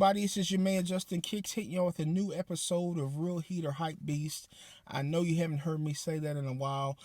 everybody, this is your man Justin Kicks hitting y'all with a new episode of Real Heat or Hypebeast. I know you haven't heard me say that in a while.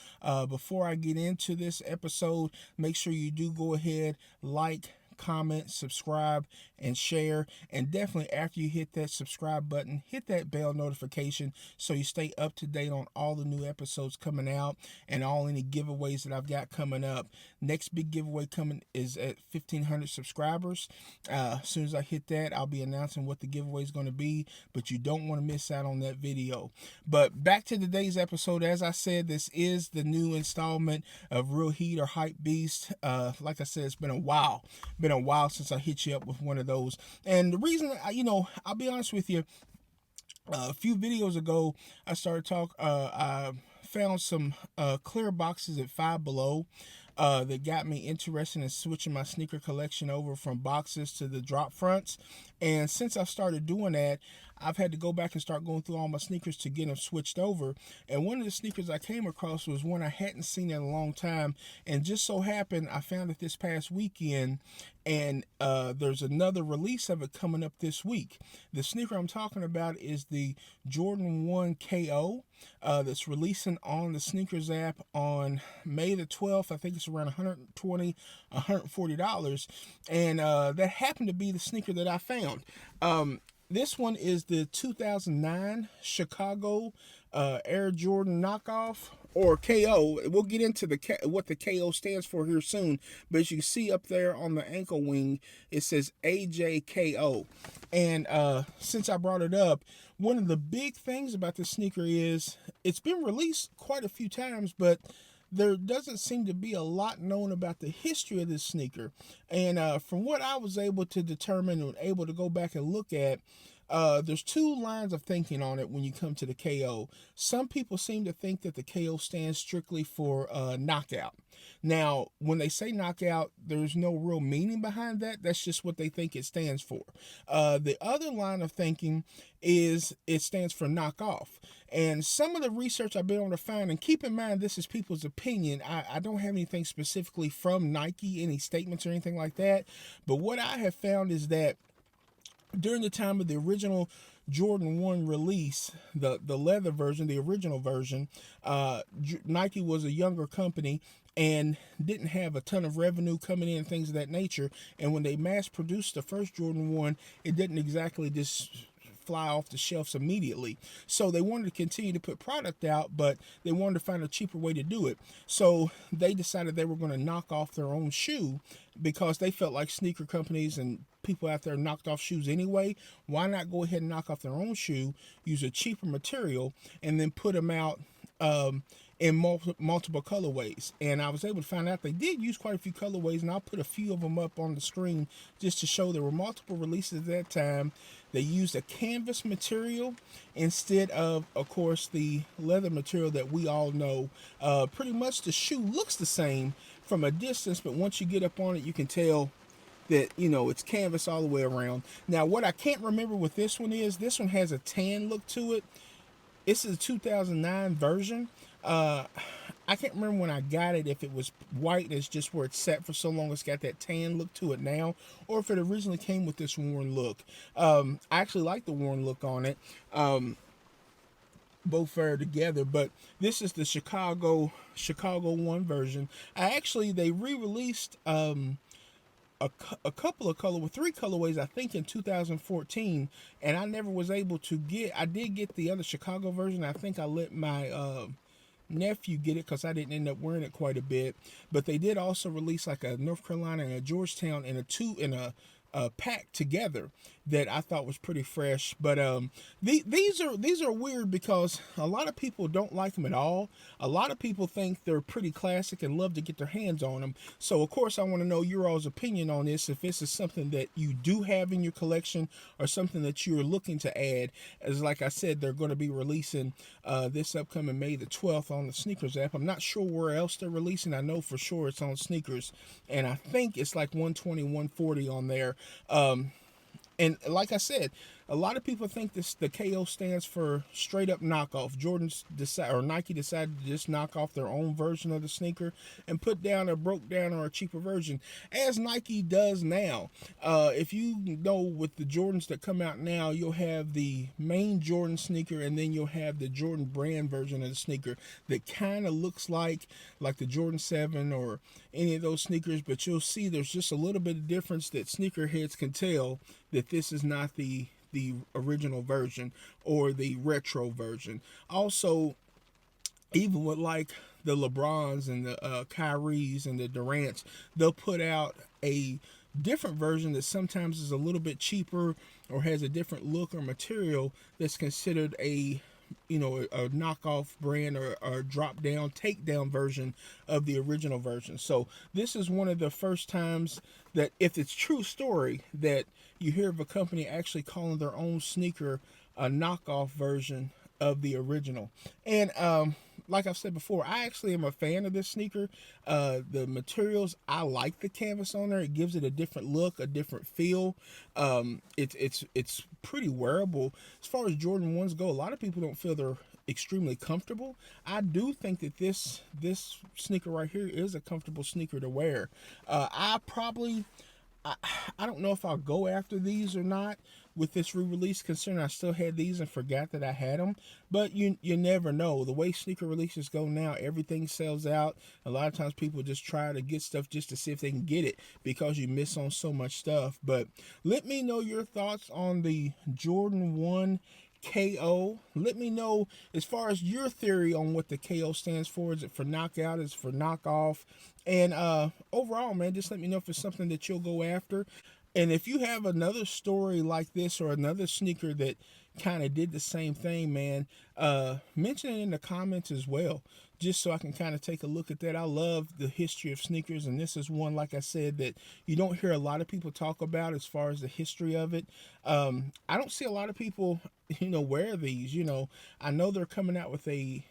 Before I get into this episode, make sure you do go ahead, like, comment, subscribe, and share. And definitely after you hit that subscribe button, hit that bell notification so you stay up to date on all the new episodes coming out and all any giveaways that I've got coming up. Next big giveaway coming is at 1,500 subscribers. As soon as I hit that, I'll be announcing what the giveaway is going to be, but you don't want to miss out on that video. But back to today's episode. As I said, this is the new installment of Real Heat or Hype Beast. Like I said, it's been a while since I hit you up with one of those. And the reason, I'll be honest with you, a few videos ago, I found some clear boxes at Five Below that got me interested in switching my sneaker collection over from boxes to the drop fronts. And since I've started doing that, I've had to go back and start going through all my sneakers to get them switched over. And one of the sneakers I came across was one I hadn't seen in a long time. And just so happened, I found it this past weekend. And there's another release of it coming up this week. The sneaker I'm talking about is the Jordan 1 KO that's releasing on the Sneakers app on May the 12th. I think it's around $120, $140. And that happened to be the sneaker that I found. This one is the 2009 Chicago Air Jordan knockoff, or KO. We'll get into what the KO stands for here soon. But as you can see up there on the ankle wing, it says AJKO. And since I brought it up, one of the big things about this sneaker is it's been released quite a few times, but there doesn't seem to be a lot known about the history of this sneaker. And from what I was able to determine and able to go back and look at, there's two lines of thinking on it when you come to the KO. Some people seem to think that the KO stands strictly for knockout. Now, when they say knockout, there's no real meaning behind that. That's just what they think it stands for. The other line of thinking is it stands for knockoff. And some of the research I've been able to find, and keep in mind this is people's opinion, I don't have anything specifically from Nike, any statements or anything like that, but what I have found is that during the time of the original Jordan 1 release, the leather version, the original version, Nike was a younger company and didn't have a ton of revenue coming in and things of that nature. And when they mass produced the first Jordan 1, it didn't exactly just fly off the shelves immediately. So they wanted to continue to put product out, but they wanted to find a cheaper way to do it. So they decided they were going to knock off their own shoe because they felt like sneaker companies and people out there knocked off shoes anyway. Why not go ahead and knock off their own shoe, use a cheaper material, and then put them out in multiple colorways. And I was able to find out they did use quite a few colorways, and I'll put a few of them up on the screen just to show there were multiple releases at that time. They used a canvas material instead of course, the leather material that we all know. Pretty much the shoe looks the same from a distance, but once you get up on it, you can tell that, it's canvas all the way around. Now, what I can't remember with this one is, this one has a tan look to it. This is a 2009 version. I can't remember when I got it, if it was white and it's just where it's set for so long it's got that tan look to it now, or if it originally came with this worn look. I actually like the worn look on it. Both fair together, but this is the Chicago 1 version. They re-released a couple of three colorways, I think, in 2014, and I never was able to I did get the other Chicago version. I think I let my nephew get it because I didn't end up wearing it quite a bit. But they did also release like a North Carolina and a Georgetown and a pack together that I thought was pretty fresh. But these are weird because a lot of people don't like them at all. A lot of people think they're pretty classic and love to get their hands on them. So of course I want to know your all's opinion on this, if this is something that you do have in your collection or something that you're looking to add. As like I said, they're going to be releasing this upcoming May the 12th on the Sneakers app. I'm not sure where else they're releasing. I know for sure it's on Sneakers, and I think it's like 120, 140 on there. And like I said, A lot of people think the KO stands for straight up knockoff. Nike decided to just knock off their own version of the sneaker and put down a broke down or a cheaper version, as Nike does now. If you know, with the Jordans that come out now, you'll have the main Jordan sneaker, and then you'll have the Jordan brand version of the sneaker that kind of looks like the Jordan 7 or any of those sneakers, but you'll see there's just a little bit of difference that sneakerheads can tell that this is not the original version or the retro version. Also, even with like the LeBrons and the Kyries and the Durants, they'll put out a different version that sometimes is a little bit cheaper or has a different look or material that's considered a knockoff brand or drop down, take down version of the original version. So this is one of the first times that, if it's true story, that you hear of a company actually calling their own sneaker a knockoff version of the original. And like I've said before, I actually am a fan of this sneaker. The materials, I like the canvas on there. It gives it a different look, a different feel. It's pretty wearable. As far as Jordan 1s go, a lot of people don't feel they're extremely comfortable. I do think that this sneaker right here is a comfortable sneaker to wear. I don't know if I'll go after these or not with this re-release, considering I still had these and forgot that I had them. But you never know. The way sneaker releases go now, everything sells out. A lot of times people just try to get stuff just to see if they can get it, because you miss on so much stuff. But let me know your thoughts on the Jordan 1 KO. Let me know as far as your theory on what the KO stands for. Is it for knockout? Is it for knockoff? And overall, man, just let me know if it's something that you'll go after. And if you have another story like this or another sneaker that kind of did the same thing, man, mention it in the comments as well, just so I can kind of take a look at that. I love the history of sneakers, and this is one, like I said, that you don't hear a lot of people talk about as far as the history of it. I don't see a lot of people, wear these. I know they're coming out with the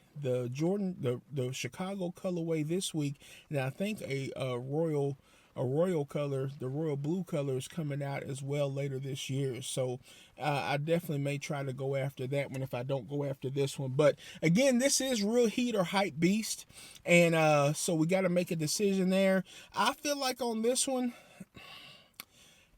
Jordan, the Chicago colorway this week, and I think a royal color, the royal blue color, is coming out as well later this year. So I definitely may try to go after that one if I don't go after this one. But again, this is Real Heat or Hypebeast, and so we got to make a decision there. I feel like on this one,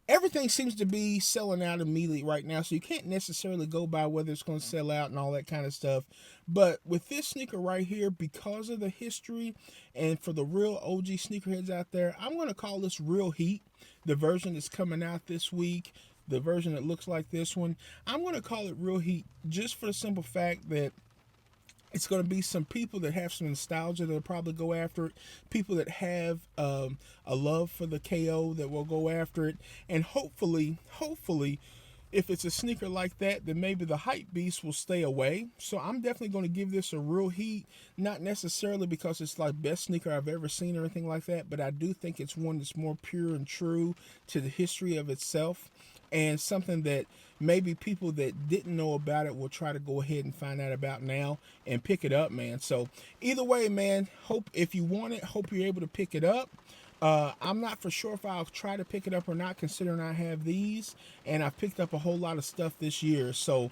everything seems to be selling out immediately right now, so you can't necessarily go by whether it's going to sell out and all that kind of stuff. But with this sneaker right here, because of the history and for the real OG sneakerheads out there, I'm going to call this Real Heat, the version that's coming out this week, the version that looks like this one. I'm going to call it Real Heat just for the simple fact that it's going to be some people that have some nostalgia that'll probably go after it. People that have a love for the KO that will go after it. And hopefully, if it's a sneaker like that, then maybe the Hypebeast will stay away. So I'm definitely going to give this a Real Heat. Not necessarily because it's like best sneaker I've ever seen or anything like that, but I do think it's one that's more pure and true to the history of itself, and something that maybe people that didn't know about it will try to go ahead and find out about now and pick it up, man. So either way, man, hope if you want it, hope you're able to pick it up. I'm not for sure if I'll try to pick it up or not, considering I have these and I've picked up a whole lot of stuff this year. So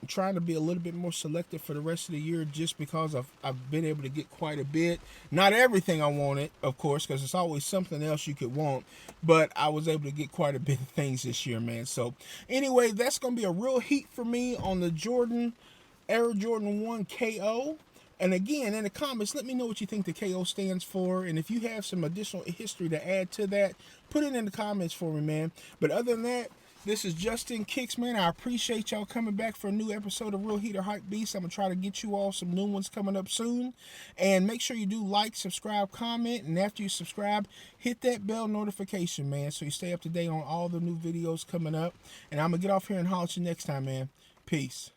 trying to be a little bit more selective for the rest of the year, just because I've been able to get quite a bit. Not everything I wanted, of course, because it's always something else you could want, but I was able to get quite a bit of things this year, man. So anyway, that's going to be a Real Heat for me on the Air Jordan 1 KO. And again, in the comments, let me know what you think the KO stands for. And if you have some additional history to add to that, put it in the comments for me, man. But other than that, this is Justin Kicks, man. I appreciate y'all coming back for a new episode of Real Heat or Hypebeast. I'm going to try to get you all some new ones coming up soon. And make sure you do like, subscribe, comment. And after you subscribe, hit that bell notification, man, so you stay up to date on all the new videos coming up. And I'm going to get off here and holler at you next time, man. Peace.